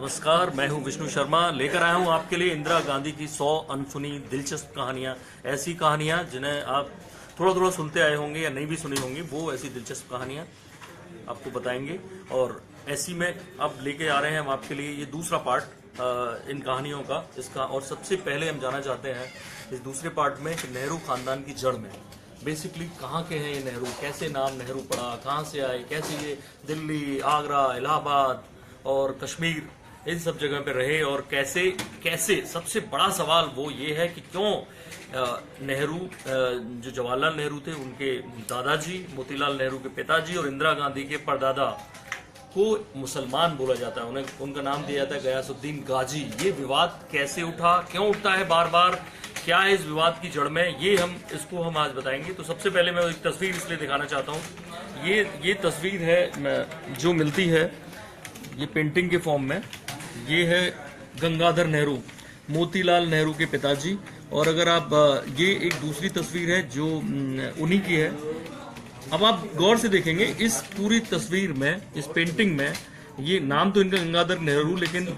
नमस्कार, मैं हूं विष्णु शर्मा। लेकर आया हूं आपके लिए इंदिरा गांधी की 100 अनसुनी दिलचस्प कहानियां। ऐसी कहानियां जिन्हें आप थोड़ा थोड़ा सुनते आए होंगे या नहीं भी सुनी होंगी, वो ऐसी दिलचस्प कहानियां आपको बताएंगे। और ऐसी में अब लेके आ रहे हैं हम आपके लिए ये दूसरा पार्ट इन कहानियों का इसका। और सबसे पहले हम जाना चाहते हैं इस दूसरे पार्ट में कि नेहरू खानदान की जड़ में बेसिकली कहाँ के हैं ये नेहरू, कैसे नाम नेहरू पड़ा, कहाँ से आए, कैसे ये दिल्ली, आगरा, इलाहाबाद और कश्मीर इन सब जगह पे रहे, और कैसे कैसे सबसे बड़ा सवाल वो ये है कि क्यों नेहरू जो जवाहरलाल नेहरू थे उनके दादाजी, मोतीलाल नेहरू के पिताजी और इंदिरा गांधी के परदादा को मुसलमान बोला जाता है, उन्हें उनका नाम दिया जाता है गयासुद्दीन गाजी। ये विवाद कैसे उठा, क्यों उठता है बार बार, क्या है इस विवाद की जड़ में, ये इसको हम आज बताएंगे। तो सबसे पहले मैं एक तस्वीर इसलिए दिखाना चाहता हूँ। ये तस्वीर है जो मिलती है ये पेंटिंग के फॉर्म में। ये है गंगाधर नेहरू, मोतीलाल नेहरू के पिताजी। और अगर आप ये एक दूसरी तस्वीर है जो उन्हीं की है। अब आप गौर से देखेंगे इस पूरी तस्वीर में, इस पेंटिंग में, ये नाम तो इनका गंगाधर नेहरू, लेकिन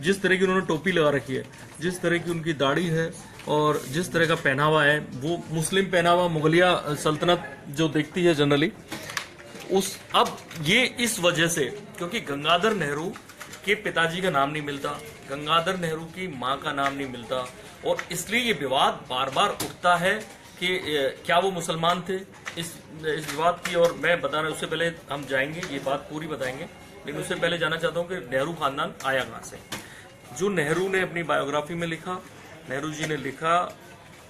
जिस तरह की उन्होंने टोपी लगा रखी है, जिस तरह की उनकी दाढ़ी है और जिस तरह का पहनावा है वो मुस्लिम पहनावा मुगलिया सल्तनत जो देखती है जनरली अब ये इस वजह से क्योंकि गंगाधर नेहरू के पिताजी का नाम नहीं मिलता, गंगाधर नेहरू की मां का नाम नहीं मिलता, और इसलिए ये विवाद बार बार उठता है कि क्या वो मुसलमान थे। इस विवाद की और मैं बता रहा हूं, उससे पहले हम जाएंगे, ये बात पूरी बताएंगे, लेकिन उससे पहले जानना चाहता हूं कि नेहरू खानदान आया कहां से। जो नेहरू ने अपनी बायोग्राफी में लिखा, नेहरू जी ने लिखा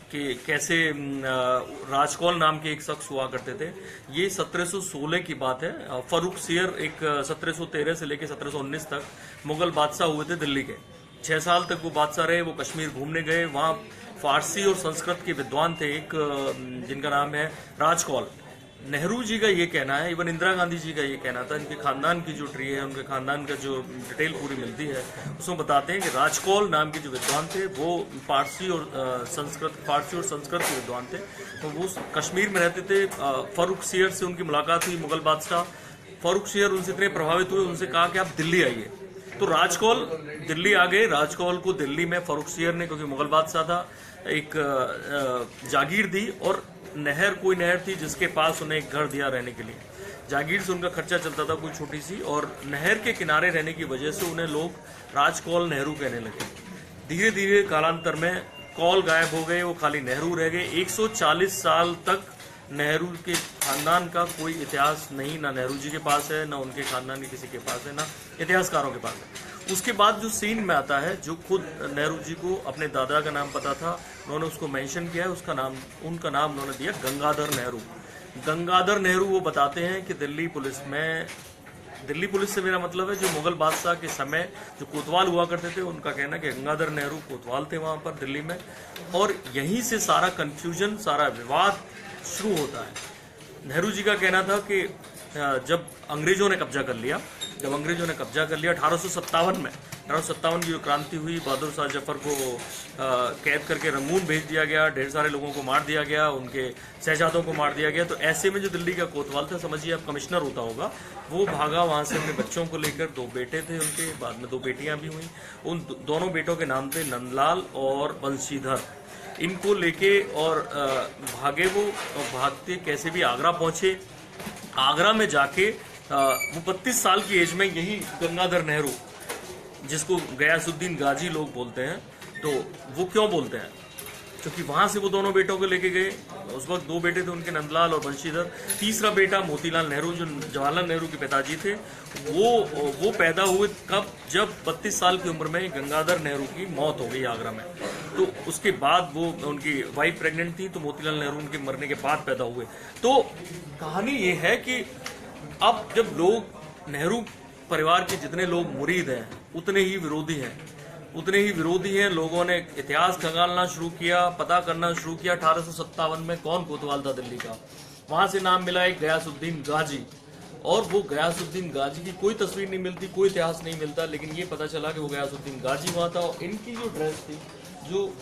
कि कैसे राजकौल नाम के एक शख्स हुआ करते थे। ये 1716 की बात है। फरूख सियर एक 1713 से लेकर 1719 तक मुगल बादशाह हुए थे दिल्ली के। 6 साल तक वो बादशाह रहे। वो कश्मीर घूमने गए, वहाँ फारसी और संस्कृत के विद्वान थे एक जिनका नाम है राजकौल। नेहरू जी का ये कहना है, इवन इंदिरा गांधी जी का ये कहना था, इनके खानदान की जो ट्री है, उनके खानदान का जो डिटेल पूरी मिलती है उसमें बताते हैं कि राजकौल नाम के जो विद्वान थे वो फारसी और संस्कृत के विद्वान थे। तो वो कश्मीर में रहते थे। फरूख सियर से उनकी मुलाकात हुई, मुगल बादशाह फरूख सियर उनसे इतने प्रभावित हुए, उनसे कहा कि आप दिल्ली आइए। तो राजकौल दिल्ली आ गए। राजकौल को दिल्ली में फरूख सियर ने, क्योंकि मुगल बादशाह था, एक जागीर दी, और कोई नहर थी जिसके पास उन्हें एक घर दिया रहने के लिए। जागीर से उनका खर्चा चलता था कोई छोटी सी, और नहर के किनारे रहने की वजह से उन्हें लोग राजकौल नेहरू कहने लगे। धीरे धीरे कालांतर में कौल गायब हो गए, वो खाली नेहरू रह गए। 140 साल तक नेहरू के खानदान का कोई इतिहास नहीं, ना नेहरू जी के पास है, ना उनके खानदान के किसी के पास है, ना इतिहासकारों के पास है। उसके बाद जो सीन में आता है, जो खुद नेहरू जी को अपने दादा का नाम पता था, उन्होंने उसको मेंशन किया है, उनका नाम उन्होंने दिया गंगाधर नेहरू। गंगाधर नेहरू वो बताते हैं कि दिल्ली पुलिस से मेरा मतलब है जो मुगल बादशाह के समय जो कोतवाल हुआ करते थे, उनका कहना कि गंगाधर नेहरू कोतवाल थे वहां पर दिल्ली में, और यहीं से सारा कंफ्यूजन, सारा विवाद शुरू होता है। नेहरू जी का कहना था कि जब अंग्रेजों ने कब्जा कर लिया 1857 की जो क्रांति हुई, बहादुर शाह जफर को कैद करके रंगून भेज दिया गया, ढेर सारे लोगों को मार दिया गया, उनके शहजादों को मार दिया गया। तो ऐसे में जो दिल्ली का कोतवाल था, समझिए आप कमिश्नर होता होगा, वो भागा वहां से अपने बच्चों को लेकर। 2 बेटे थे उनके, बाद में 2 बेटियां भी हुई। उन दोनों बेटों के नाम थे नंदलाल और बंशीधर। इनको लेके और भागे वो, और भागते कैसे भी आगरा पहुंचे। आगरा में जाके वो 32 साल की एज में यही गंगाधर नेहरू, जिसको गयासुद्दीन गाजी लोग बोलते हैं, तो वो क्यों बोलते हैं, क्योंकि वहां से वो दोनों बेटों को लेके गए। उस वक्त 2 बेटे थे उनके, नंदलाल और बंशीधर। तीसरा बेटा मोतीलाल नेहरू जो जवाहरलाल नेहरू के पिताजी थे, वो पैदा हुए कब, जब 32 साल की उम्र में गंगाधर नेहरू की मौत हो गई आगरा में। तो उसके बाद वो, उनकी वाइफ प्रेग्नेंट थी, तो मोतीलाल नेहरू उनके मरने के बाद पैदा हुए। तो कहानी ये है कि अब जब लोग, नेहरू परिवार के जितने लोग मुरीद हैं उतने ही विरोधी हैं। लोगों ने इतिहास खंगालना शुरू किया, पता करना शुरू किया। 1857 में कौन कोतवाल था दिल्ली का, वहां से नाम मिला एक गयासुद्दीन गाजी। और वो गयासुद्दीन गाजी की कोई तस्वीर नहीं मिलती, कोई इतिहास नहीं मिलता, लेकिन ये पता चला कि वो गयासुद्दीन गाजी वहां था। और इनकी जो ड्रेस थी, जो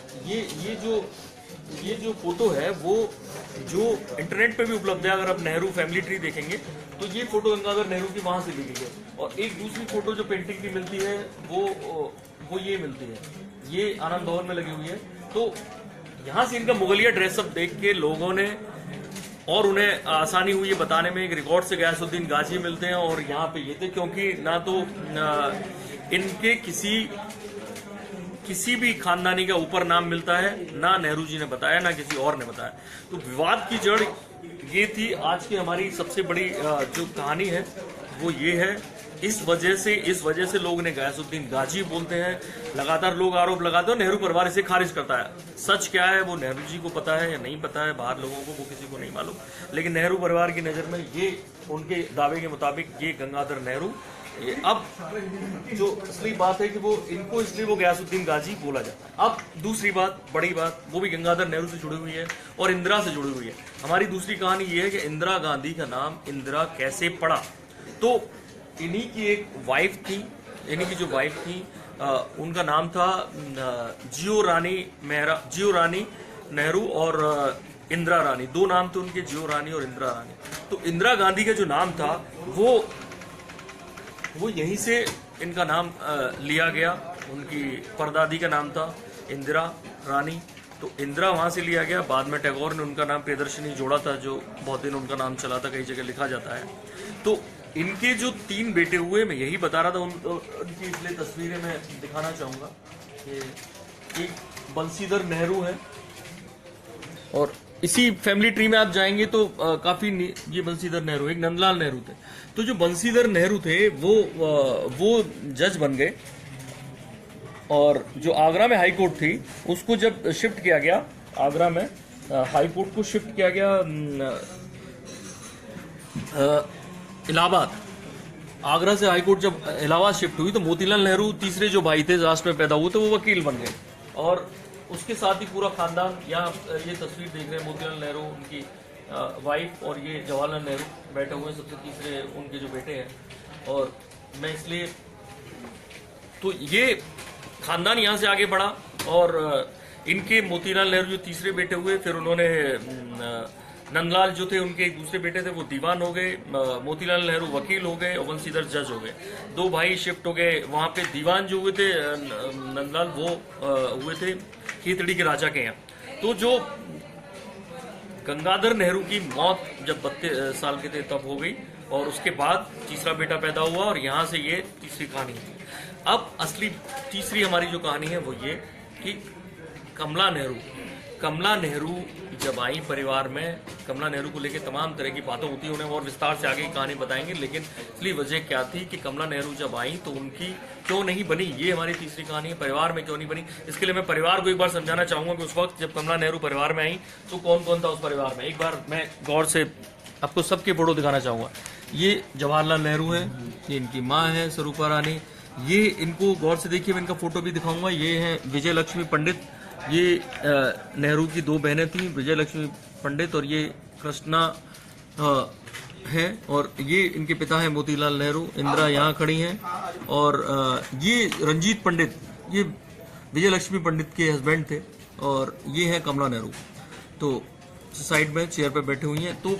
ये जो फोटो है, वो जो इंटरनेट पे भी उपलब्ध है, अगर आप नेहरू फैमिली ट्री देखेंगे तो ये फोटो गंगाधर नेहरू की वहां से ली गई है। और एक दूसरी फोटो जो पेंटिंग की मिलती है वो ये मिलती है, ये आनंद भवन में लगी हुई है। तो यहाँ से इनका मुगलिया ड्रेसअप देख के लोगों ने, और उन्हें आसानी हुई ये बताने में, एक रिकॉर्ड से गयासुद्दीन गाजी मिलते हैं और यहाँ पे ये थे, क्योंकि ना तो इनके किसी भी खानदानी का ऊपर नाम मिलता है, ना नेहरू जी ने बताया ना किसी और ने बताया। तो विवाद की जड़ ये थी। आज की हमारी सबसे बड़ी जो कहानी है वो ये है। इस वजह से लोग ने गयासुद्दीन गाजी बोलते हैं। लगातार लोग आरोप लगाते हैं, नेहरू परिवार इसे खारिज करता है। सच क्या है वो नेहरू जी को पता है या नहीं पता है, बाहर लोगों को वो किसी को नहीं मालूम। लेकिन नेहरू परिवार की नजर में ये, उनके दावे के मुताबिक ये गंगाधर नेहरू, ये अब जो असली बात है कि वो इनको, इसलिए वो गयासुद्दीन गाजी बोला जाता है। अब दूसरी बात, बड़ी बात, वो भी गंगाधर नेहरू से जुड़ी हुई है और इंदिरा से जुड़ी हुई है। हमारी दूसरी कहानी ये है कि इंदिरा गांधी का नाम इंदिरा कैसे पड़ा। तो इन्हीं की एक वाइफ थी, इन्हीं की जो वाइफ थी उनका नाम था जियो रानी नेहरू और इंदिरा रानी। दो नाम थे उनके, जियो रानी और इंदिरा रानी। तो इंदिरा गांधी का जो नाम था वो यहीं से इनका नाम लिया गया। उनकी परदादी का नाम था इंदिरा रानी, तो इंदिरा वहां से लिया गया। बाद में टैगोर ने उनका नाम प्रियदर्शनी जोड़ा था, जो बहुत दिन उनका नाम चला था, कई जगह लिखा जाता है। तो इनके जो 3 बेटे हुए, मैं यही बता रहा था, उनकी इसलिए तस्वीरें मैं दिखाना चाहूंगा कि एक बंसीधर नेहरू है, और इसी फैमिली ट्री में आप जाएंगे तो काफी, ये बंसीधर नेहरू, एक नंदलाल नेहरू थे। तो जो बंसीधर नेहरू थे वो जज बन गए, और जो आगरा में हाई कोर्ट थी उसको जब शिफ्ट किया गया, आगरा में हाई कोर्ट को शिफ्ट किया गया इलाहाबाद। आगरा से हाई कोर्ट जब इलाहाबाद शिफ्ट हुई तो मोतीलाल नेहरू तीसरे जो भाई थे राष्ट्र में पैदा हुए थे, वो वकील बन गए। और उसके साथ ही पूरा खानदान, यहाँ ये तस्वीर देख रहे हैं, मोतीलाल नेहरू, उनकी वाइफ, और ये जवाहरलाल नेहरू बैठे हुए हैं, सबसे तीसरे उनके जो बेटे हैं। और मैं इसलिए, तो ये खानदान यहाँ से आगे बढ़ा, और इनके मोतीलाल नेहरू जो तीसरे बेटे हुए, फिर उन्होंने नंदलाल जो थे उनके एक दूसरे बेटे थे, वो दीवान हो गए, मोतीलाल नेहरू वकील हो गए, और बंसीधर जज हो गए। 2 भाई शिफ्ट हो गए वहां पे। दीवान जो हुए थे नंदलाल, वो हुए थे खेतड़ी के राजा के यहाँ। तो जो गंगाधर नेहरू की मौत जब 32 साल के थे तब हो गई, और उसके बाद तीसरा बेटा पैदा हुआ, और यहाँ से ये तीसरी कहानी है। अब असली तीसरी हमारी जो कहानी है वो ये कि कमला नेहरू जब आई परिवार में, कमला नेहरू को लेकर तमाम तरह की बातें होती हैं, उन्हें और विस्तार से आगे की कहानी बताएंगे। लेकिन असली वजह क्या थी कि कमला नेहरू जब आई तो उनकी क्यों नहीं बनी, ये हमारी तीसरी कहानी है। परिवार में क्यों नहीं बनी, इसके लिए मैं परिवार को एक बार समझाना चाहूंगा कि उस वक्त जब कमला नेहरू परिवार में आई तो कौन कौन था उस परिवार में। एक बार मैं गौर से आपको सबके फोटो दिखाना चाहूंगा। ये जवाहरलाल नेहरू है, ये इनकी माँ है स्वरूपा रानी, ये इनको गौर से देखिए, मैं इनका फोटो भी दिखाऊंगा। ये है विजय लक्ष्मी पंडित, ये नेहरू की 2 बहनें थी, विजय लक्ष्मी पंडित और ये कृष्णा है, और ये इनके पिता हैं मोतीलाल नेहरू। इंदिरा यहाँ खड़ी हैं, और ये रंजीत पंडित, ये विजय लक्ष्मी पंडित के हस्बैंड थे, और ये है कमला नेहरू। तो साइड में चेयर पे बैठी हुई हैं। तो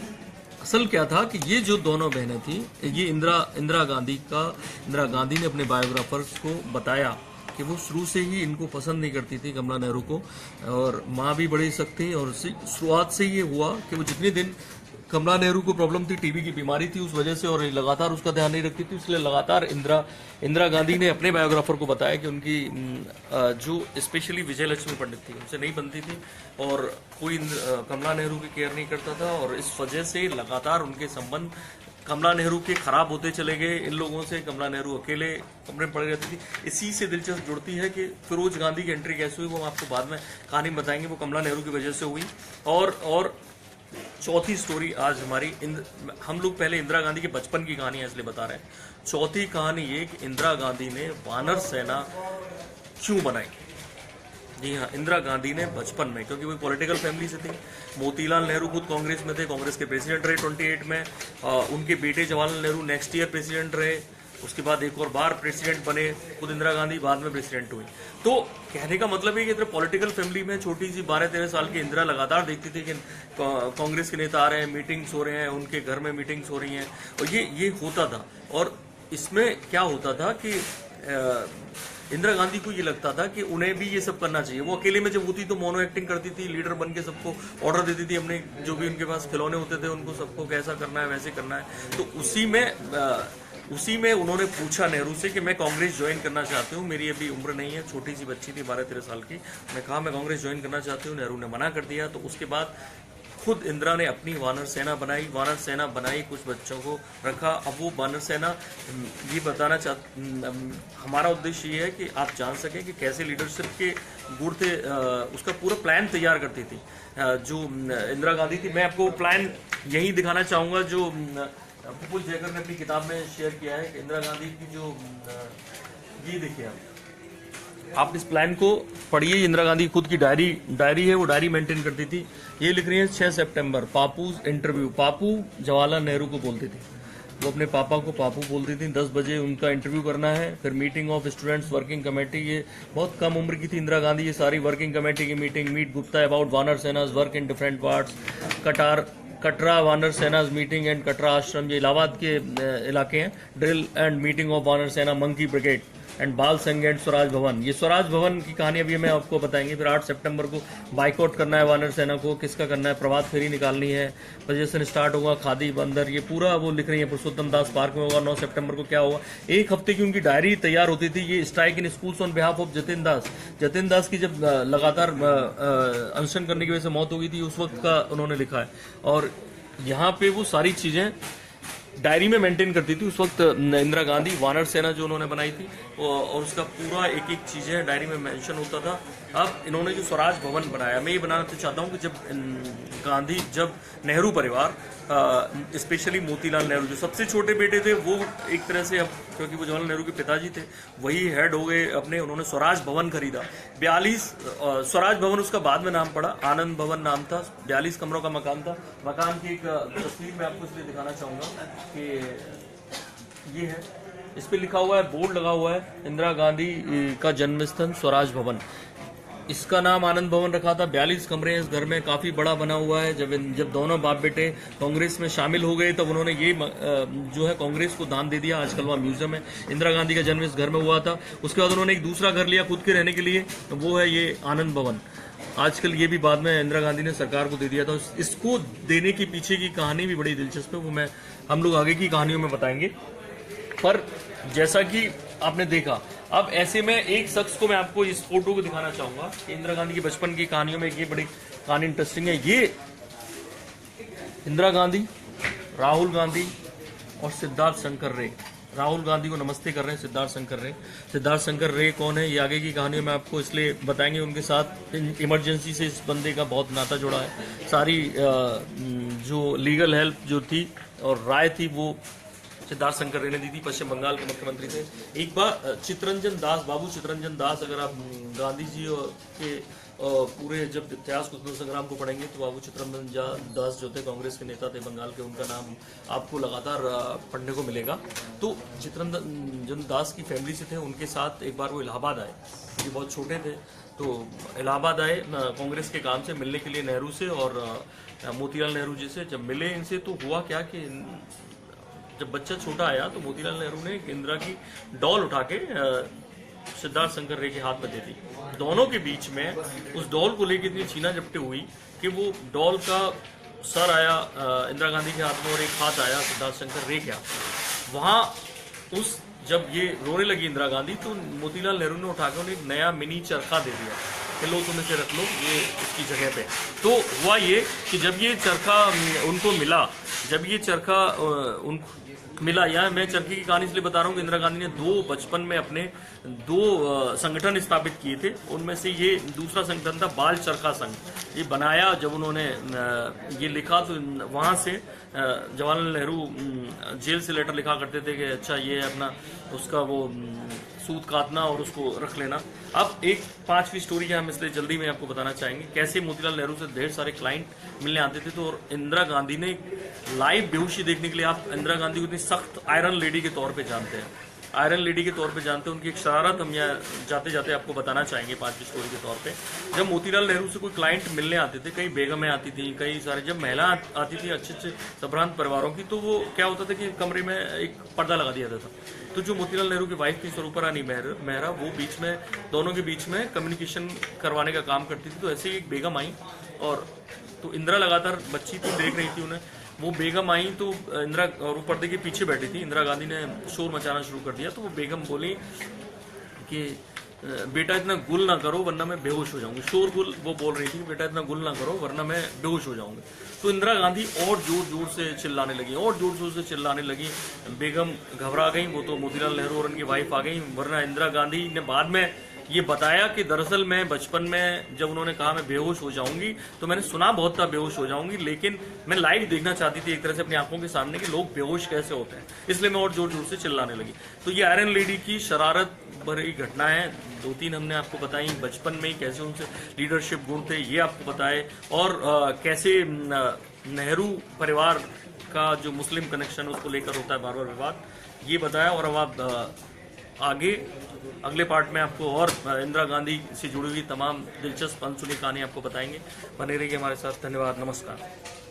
असल क्या था कि ये जो दोनों बहनें थी, ये इंदिरा गांधी ने अपने बायोग्राफर्स को बताया कि वो शुरू से ही इनको पसंद नहीं करती थी कमला नेहरू को, और माँ भी बड़ी सख्त थी। और शुरुआत से ये हुआ कि वो जितने दिन कमला नेहरू को प्रॉब्लम थी, टीबी की बीमारी थी उस वजह से, और लगातार उसका ध्यान नहीं रखती थी, इसलिए लगातार इंदिरा गांधी ने अपने बायोग्राफर को बताया कि उनकी जो स्पेशली विजय लक्ष्मी पंडित थी उनसे नहीं बनती थी, और कोई कमला नेहरू की केयर नहीं करता था, और इस वजह से लगातार उनके संबंध कमला नेहरू के खराब होते चले गए इन लोगों से। कमला नेहरू अकेले कमरे में पड़ी रहती थी। इसी से दिलचस्प जुड़ती है कि फिरोज गांधी की एंट्री कैसे हुई, वो हम आपको बाद में कहानी बताएंगे, वो कमला नेहरू की वजह से हुई। और चौथी स्टोरी आज हमारी, हम लोग पहले इंदिरा गांधी के बचपन की कहानी है इसलिए बता रहे हैं। चौथी कहानी ये कि इंदिरा गांधी ने वानर सेना क्यों बनाई। जी हाँ, इंदिरा गांधी ने बचपन में, क्योंकि वो पॉलिटिकल फैमिली से थी। मोतीलाल नेहरू खुद कांग्रेस में थे, कांग्रेस के प्रेसिडेंट रहे 28 में। उनके बेटे Jawaharlal Nehru next year president रहे। उसके बाद एक और बार प्रेसिडेंट बने खुद इंदिरा गांधी, बाद में प्रेसिडेंट हुई। तो कहने का मतलब है कि इधर पॉलिटिकल फैमिली में छोटी सी 12-13 साल की इंदिरा लगातार देखती थी कि कांग्रेस के नेता आ रहे हैं, मीटिंग्स हो रहे हैं, उनके घर में मीटिंग्स हो रही हैं, और ये होता था। और इसमें क्या होता था कि इंदिरा गांधी को ये लगता था कि उन्हें भी ये सब करना चाहिए। वो अकेले में जब होती तो मोनो एक्टिंग करती थी, लीडर बन के सबको ऑर्डर देती थी, अपने जो भी उनके पास खिलौने होते थे उनको सबको कैसा करना है वैसे करना है। तो उसी में उन्होंने पूछा नेहरू से कि मैं कांग्रेस ज्वाइन करना चाहती हूँ, मेरी अभी उम्र नहीं है, छोटी सी बच्ची थी 12-13 साल की। मैं कहा मैं कांग्रेस ज्वाइन करना चाहती हूँ, नेहरू ने मना कर दिया। तो उसके बाद खुद इंदिरा ने अपनी वानर सेना बनाई, कुछ बच्चों को रखा। अब वो वानर सेना, ये बताना हमारा उद्देश्य ये है कि आप जान सकें कि कैसे लीडरशिप के गुण थे, उसका पूरा प्लान तैयार करती थी जो इंदिरा गांधी थी। मैं आपको प्लान यही दिखाना चाहूँगा जो प्रफुल्ल जयकर ने अपनी किताब में शेयर किया है कि इंदिरा गांधी की जो ये देखिए आप इस प्लान को पढ़िए। इंदिरा गांधी खुद की डायरी है, वो डायरी मेंटेन करती थी। ये लिख रही है 6 सितंबर पापूज इंटरव्यू। पापू जवाहरलाल नेहरू को बोलती थी, वो अपने पापा को पापू बोलती थी। 10 बजे उनका इंटरव्यू करना है। फिर meeting of students working committee, ये बहुत कम उम्र की थी इंदिरा गांधी। ये सारी वर्किंग कमेटी की meeting. Meet Gupta about Vanar Sena's work in different parts. Katra Vanar Sena's meeting and Katra आश्रम, ये इलाहाबाद के इलाके हैं। ड्रिल एंड मीटिंग ऑफ वानर सेना मंकी ब्रिगेड एंड बाल संघ एंड स्वराज भवन। ये स्वराज भवन की कहानी अभी मैं आपको बताएंगे। फिर 8 सितंबर को बाइकआउट करना है वानर सेना को, किसका करना है, प्रभात फेरी निकालनी है, प्रदर्शन स्टार्ट होगा खादी बंदर, ये पूरा वो लिख रही है। पुरुषोत्तम दास पार्क में होगा। 9 सितंबर को क्या होगा, एक हफ्ते की उनकी डायरी तैयार होती थी। ये strike in schools on behalf of Jatin Das की जब लगातार अनशन करने की वजह से मौत हो गई थी, उस वक्त का उन्होंने लिखा है। और यहाँ पे वो सारी चीजें डायरी में मेंटेन करती थी। उस वक्त इंदिरा गांधी वानर सेना जो उन्होंने बनाई थी और उसका पूरा एक एक चीजें डायरी में मेंशन होता था। अब इन्होंने जो स्वराज भवन बनाया, मैं ये बनाना तो चाहता हूँ कि जब नेहरू परिवार स्पेशली मोतीलाल नेहरू जो सबसे छोटे बेटे थे, वो एक तरह से, अब क्योंकि वो जवाहरलाल नेहरू के पिताजी थे, वही हेड हो गए अपने। उन्होंने स्वराज भवन खरीदा। 42 स्वराज भवन उसका बाद में नाम पड़ा, आनंद भवन नाम था। 42 कमरों का मकान था। मकान की एक तस्वीर मैं आपको इसलिए दिखाना चाहूंगा कि ये है, इस पे लिखा हुआ है, बोर्ड लगा हुआ है, इंदिरा गांधी का जन्मस्थल स्वराज भवन। इसका नाम आनंद भवन रखा था। 42 कमरे इस घर में, काफी बड़ा बना हुआ है। जब दोनों बाप बेटे कांग्रेस में शामिल हो गए तब उन्होंने ये जो है कांग्रेस को दान दे दिया। आजकल वहाँ म्यूजियम है। इंदिरा गांधी का जन्म इस घर में हुआ था। उसके बाद उन्होंने एक दूसरा घर लिया खुद के रहने के लिए, वो है ये आनंद भवन। आजकल ये भी बाद में इंदिरा गांधी ने सरकार को दे दिया था। इसको देने के पीछे की कहानी भी बड़ी दिलचस्प है, वो हम लोग आगे की कहानियों में बताएंगे। पर जैसा कि आपने देखा, अब ऐसे में एक शख्स को मैं आपको इस फोटो को दिखाना चाहूंगा। इंदिरा गांधी की बचपन की कहानियों में ये बड़ी कहानी इंटरेस्टिंग है। ये इंदिरा गांधी, राहुल गांधी और सिद्धार्थ शंकर रे। राहुल गांधी को नमस्ते कर रहे हैं सिद्धार्थ शंकर रे। सिद्धार्थ शंकर रे कौन है, ये आगे की कहानियों में आपको इसलिए बताएंगे। उनके साथ इमरजेंसी से इस बंदे का बहुत नाता जुड़ा है। सारी जो लीगल हेल्प जो थी और राय थी वो सिद्धार्थ शंकर रे ने दी थी। पश्चिम बंगाल के मुख्यमंत्री थे। एक बार चित्तरंजन दास, बाबू चित्तरंजन दास, अगर आप गांधी जी के पूरे जब इतिहास स्वतंत्रता संग्राम को पढ़ेंगे तो बाबू चित्तरंजन दास जो थे कांग्रेस के नेता थे बंगाल के, उनका नाम आपको लगातार पढ़ने को मिलेगा। तो चित्तरंजन दास की फैमिली से थे। उनके साथ एक बार वो इलाहाबाद आए, ये बहुत छोटे थे, तो इलाहाबाद आए कांग्रेस के काम से मिलने के लिए नेहरू से। और मोतीलाल नेहरू जी से जब मिले इनसे, तो हुआ क्या कि जब बच्चा छोटा आया तो मोतीलाल नेहरू ने इंदिरा की डॉल उठा के सिद्धार्थ शंकर रे के हाथ में दे दी। दोनों के बीच में उस डॉल को लेकर इतनी छीना झपटी हुई कि वो डॉल का सर आया इंदिरा गांधी के हाथ में और एक हाथ आया सिद्धार्थ शंकर रे के हाथ। वहां जब ये रोने लगी इंदिरा गांधी, तो मोतीलाल नेहरू ने उठा के उन्हें एक नया मिनी चरखा दे दिया कि लो तुम इसे रख लो ये उसकी जगह पे। तो हुआ ये कि जब ये चरखा उनको मिला, मिला, या मैं चरखे की कहानी इसलिए बता रहा हूँ कि इंदिरा गांधी ने बचपन में अपने दो संगठन स्थापित किए थे। उनमें से ये दूसरा संगठन था बाल चरखा संघ। ये बनाया जब उन्होंने ये लिखा, तो वहाँ से जवाहरलाल नेहरू जेल से लेटर लिखा करते थे कि अच्छा ये अपना उसका वो सूत काटना और उसको रख लेना। अब एक 5वीं स्टोरी है, हम इसलिए जल्दी में आपको बताना चाहेंगे कैसे मोतीलाल नेहरू से ढेर सारे क्लाइंट मिलने आते थे। तो और इंदिरा गांधी ने लाइव बेहोशी देखने के लिए, आप इंदिरा गांधी को इतनी सख्त आयरन लेडी के तौर पे जानते हैं, आयरन लेडी के तौर पे जानते हैं। उनकी एक शरारत हम यहाँ जाते जाते आपको बताना चाहेंगे 5वीं स्टोरी के तौर पे। जब मोतीलाल नेहरू से कोई क्लाइंट मिलने आते थे, कई बेगमें आती थी, कई सारे जब महिला आती थी अच्छे अच्छे संभ्रांत परिवारों की, तो वो क्या होता था कि कमरे में एक पर्दा लगा दिया जाता था। तो जो मोतीलाल नेहरू की वाइफ थी स्वरूपा रानी मेहरा, वो बीच में दोनों के बीच में कम्युनिकेशन करवाने का काम करती थी। तो ऐसे ही एक बेगम आई, और तो इंदिरा लगातार बच्ची थी, देख रही थी उन्हें। वो बेगम आई तो इंदिरा, और वो पर्दे के पीछे बैठी थी, इंदिरा गांधी ने शोर मचाना शुरू कर दिया। तो वो बेगम बोली कि बेटा इतना गुल ना करो वरना मैं बेहोश हो जाऊंगी। शोरगुल वो बोल रही थी कि बेटा इतना गुल ना करो वरना मैं बेहोश हो जाऊंगी। तो इंदिरा गांधी और जोर जोर से चिल्लाने लगी, और जोर जोर से चिल्लाने लगी। बेगम घबरा गई, वो तो मोतीलाल नेहरू और उनकी वाइफ आ गई। वरना इंदिरा गांधी ने बाद में ये बताया कि दरअसल मैं बचपन में जब उन्होंने कहा मैं बेहोश हो जाऊंगी, तो मैंने सुना बहुत था बेहोश हो जाऊंगी, लेकिन मैं लाइव देखना चाहती थी एक तरह से अपनी आंखों के सामने कि लोग बेहोश कैसे होते हैं, इसलिए मैं और जोर जोर से चिल्लाने लगी। तो ये आयरन लेडी की शरारत भरी घटना है। 2-3 हमने आपको बताई, बचपन में ही कैसे उनसे लीडरशिप गुण थे ये आपको बताए, और कैसे नेहरू परिवार का जो मुस्लिम कनेक्शन उसको लेकर होता है बार बार विवाद, ये बताया। और अब आप आगे अगले पार्ट में आपको और इंदिरा गांधी से जुड़ी हुई तमाम दिलचस्प अनसुनी कहानी आपको बताएंगे। बने रहिए हमारे साथ। धन्यवाद, नमस्कार।